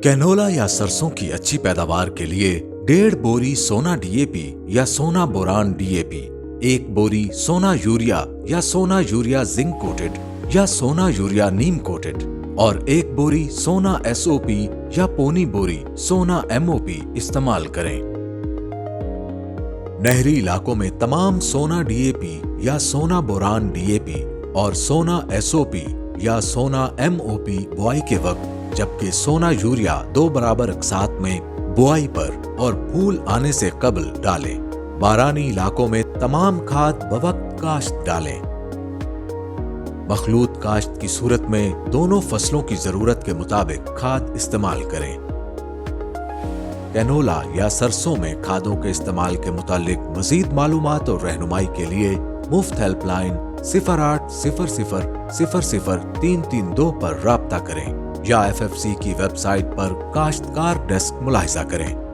Canola या सरसों की अच्छी पैदावार के लिए 1.5 बोरी सोना डीएपी या सोना बोरान डीएपी, 1 बोरी सोना यूरिया या सोना यूरिया जिंक कोटेड या सोना यूरिया नीम कोटेड और 1 बोरी सोना एसओपी या पोनी बोरी सोना एमओपी इस्तेमाल करें। नहरी इलाकों में तमाम सोना डीएपी या सोना बोरान डीएपी और सोना एसओपी या सोना एमओपी बुआई के वक्त, जबकि सोना यूरिया 2 बराबर अकसात में बुआई पर और फूल आने से कबल डालें। बारानी इलाकों में तमाम खाद बवक्त काश्त डालें। मखलूत काश्त की सूरत में दोनों फसलों की जरूरत के मुताबिक खाद इस्तेमाल करें। कैनोला या सरसों में खादों के इस्तेमाल के मुतालिक मजीद मालूमात और रहनुमाई के लिए मुफ्त हेल्पलाइन 0800000332 पर राब्ता करें या FFC की वेबसाइट पर काश्तकार डेस्क मुलाहिजा करें।